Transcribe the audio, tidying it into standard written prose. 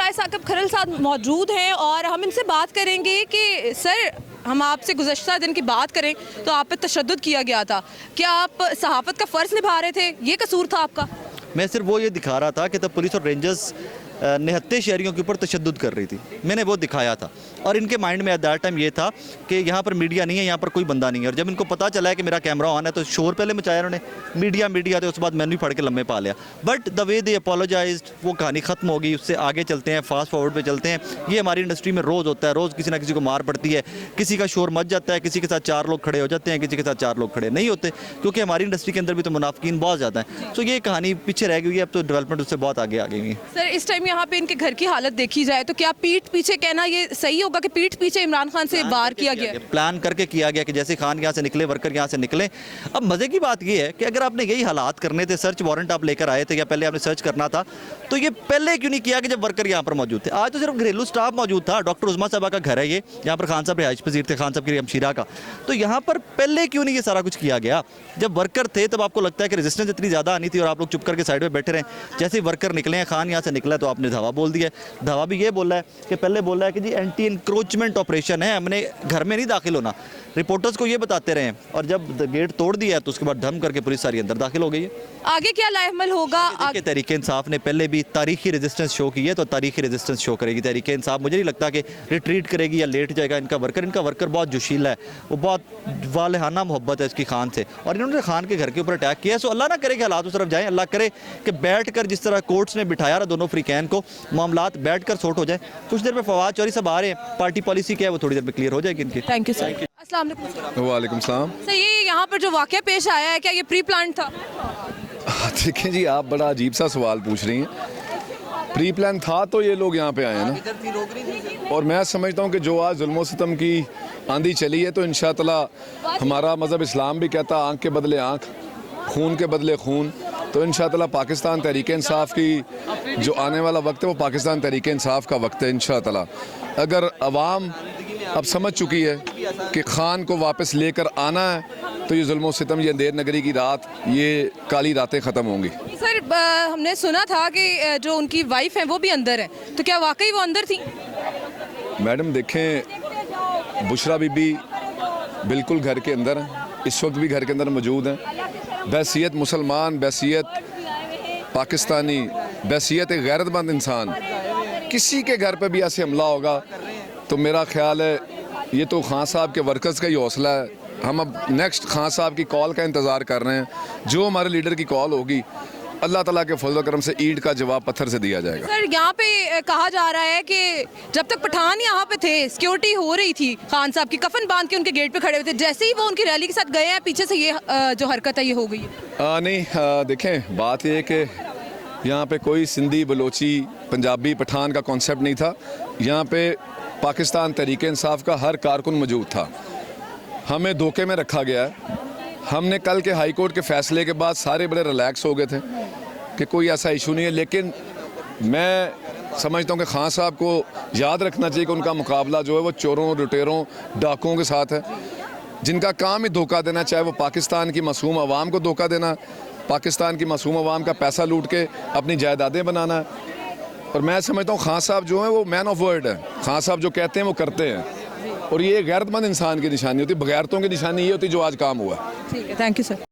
फैज़ साकिब खरल साहब मौजूद हैं और हम इनसे बात करेंगे कि सर, हम आपसे गुज़श्ता दिन की बात करें तो आप पे तशद्दुद किया गया था, क्या आप सहाफ़त का फ़र्ज़ निभा रहे थे, ये कसूर था आपका? मैं सिर्फ वो ये दिखा रहा था कि तब पुलिस और रेंजर्स निहत्ते शहरियों के ऊपर तशद्दुद कर रही थी, मैंने वो दिखाया था। और इनके माइंड में एट दैट टाइम ये था कि यहाँ पर मीडिया नहीं है, यहाँ पर कोई बंदा नहीं है। और जब इनको पता चला है कि मेरा कैमरा ऑन है तो शोर पहले मचाया उन्होंने, मीडिया तो उसके बाद मैंने भी फड़ के लम्बे पा लिया। But the way they apologised, वो कहानी ख़त्म हो गई। उससे आगे चलते हैं, फास्ट फॉरवर्ड पे चलते हैं। ये हमारी इंडस्ट्री में रोज़ होता है, रोज़ किसी ना किसी को मार पड़ती है, किसी का शोर मच जाता है, किसी के साथ 4 लोग खड़े हो जाते हैं, किसी के साथ 4 लोग खड़े नहीं होते, क्योंकि हमारी इंडस्ट्री के अंदर भी तो मुनाफिकीन बहुत ज़्यादा हैं। तो ये कहानी पीछे रह गई है, अब तो डेवलपमेंट उससे बहुत आगे आ गई है। सर, इस टाइम यहाँ पे इनके घर की हालत देखी जाए तो क्या पीठ पीछे कहना ये सही होगा कि पीठ पीछे इमरान खान से वार किया गया? प्लान करके किया गया कि जैसे खान यहाँ से निकले, वर्कर यहाँ से निकले। अब मज़े की बात ये है कि अगर आपने यही हालात करने थे, सर्च वारंट आप लेकर आए थे या पहले आपने सर्च करना था, तो ये पहले क्यों नहीं किया कि जब वर्कर यहाँ पर मौजूद थे? आज तो सिर्फ घरेलू स्टाफ मौजूद था। डॉक्टर उस्मा साहबा का घर है ये, यहाँ पर खान साहब रिहाइश पजीर थे, खान साहब की हमशीरा का। तो यहाँ पर पहले क्यों नहीं ये सारा कुछ किया गया? जब वर्कर थे तब आपको लगता है कि रेजिस्टेंस इतनी ज़्यादा आनी थी और आप लोग चुप करके साइड में बैठे रहे। जैसे ही वर्कर निकले हैं, खान यहाँ से निकला तो आपने धावा बोल दिया। धावा भी ये बोला है कि पहले बोला है कि जी एंटी इंक्रोचमेंट ऑपरेशन है, हमने घर में नहीं दाखिल होना। रिपोर्टर्स को ये बताते रहे और जब गेट तोड़ दिया तो उसके बाद धम करके पुलिस सारी अंदर दाखिल हो गई है। आगे क्या लाएहमल होगा? तहरीक इंसाफ ने पहले भी तारीखी रेजिस्टेंस शो की है तो तारीखी रेजिस्टेंस शो करेगी तहरीक इंसाफ। मुझे नहीं लगता कि रिट्रीट करेगी या लेट जाएगा इनका वर्कर बहुत जोशीला है, वो बहुत वालहाना मोहब्बत है इसकी खान से, और इन्होंने खान के घर के ऊपर अटैक किया। सो अल्लाह ना करे कि हालात उस तरफ जाएँ, अल्लाह करे कि बैठ कर जिस तरह कोर्ट्स ने बिठाया दोनों फ्रीकैन को, मामलात बैठ कर सोट हो जाए। कुछ देर में फवाद चौधरी सब आ रहे हैं, पार्टी पॉलिसी क्या है वो थोड़ी देर में क्लियर हो जाएगी इनकी। Thank you sir. अस्सलाम वालेकुम। वालेकुम सलाम। सर, ये यहाँ पर जो वाक़या पेश आया है, क्या ये प्री प्लान था? देखें जी, आप बड़ा अजीब सा सवाल पूछ रही हैं। प्री प्लान था तो ये लोग यहाँ पे आए हैं ना, और मैं समझता हूँ कि जो आज जुल्म सितम की आंधी चली है तो इंशाअल्लाह हमारा मज़हब इस्लाम भी कहता आँख के बदले आँख, खून के बदले खून। तो इंशाअल्लाह पाकिस्तान तहरीक इंसाफ की जो आने वाला वक्त है वो पाकिस्तान तहरीक इंसाफ का वक्त है इंशाअल्लाह। अगर अवाम अब समझ चुकी है कि खान को वापस लेकर आना है तो ये जुल्म सितम, ये अंधेर नगरी की रात, ये काली रातें ख़त्म होंगी। सर, हमने सुना था कि जो उनकी वाइफ है वो भी अंदर है, तो क्या वाकई वो अंदर थी? मैडम देखें, बुशरा बीबी बिल्कुल घर के अंदर हैं, इस वक्त भी घर के अंदर मौजूद हैं। बैसियत मुसलमान, बैसियत पाकिस्तानी, बैसियत एक गैरतमंद इंसान, किसी के घर पे भी ऐसे हमला होगा तो मेरा ख्याल है ये तो खान साहब के वर्कर्स का ही हौसला है। हम अब नेक्स्ट खान साहब की कॉल का इंतज़ार कर रहे हैं, जो हमारे लीडर की कॉल होगी अल्लाह ताला के फजल करम से ईंट का जवाब पत्थर से दिया जाएगा। सर, यहाँ पे कहा जा रहा है कि जब तक पठान यहाँ पे थे, सिक्योरिटी हो रही थी, खान साहब की कफन बांध के उनके गेट पे खड़े हुए थे, जैसे ही वो उनकी रैली के साथ गए हैं पीछे से ये जो हरकत है ये हो गई है। नहीं, देखें, बात ये है कि यहाँ पे कोई सिंधी, बलोची, पंजाबी, पठान का कॉन्सेप्ट नहीं था। यहाँ पे पाकिस्तान तहरीक इंसाफ का हर कारकुन मौजूद था। हमें धोखे में रखा गया है। हमने कल के हाई कोर्ट के फैसले के बाद सारे बड़े रिलैक्स हो गए थे कि कोई ऐसा इशू नहीं है, लेकिन मैं समझता हूँ कि खान साहब को याद रखना चाहिए कि उनका मुकाबला जो है वो चोरों, लुटेरों, डाकुओं के साथ है, जिनका काम ही धोखा देना, चाहे वो पाकिस्तान की मासूम आवाम को धोखा देना, पाकिस्तान की मासूम आवाम का पैसा लूट के अपनी जायदादें बनाना। और मैं समझता हूँ खान साहब जो हैं वो मैन ऑफ वर्ड है। खान साहब जो कहते हैं वो करते हैं, और ये गैरतमंद इंसान की निशानी होती है, बगैरतों की निशानी ये होती है जो आज काम हुआ। ठीक है, थैंक यू सर।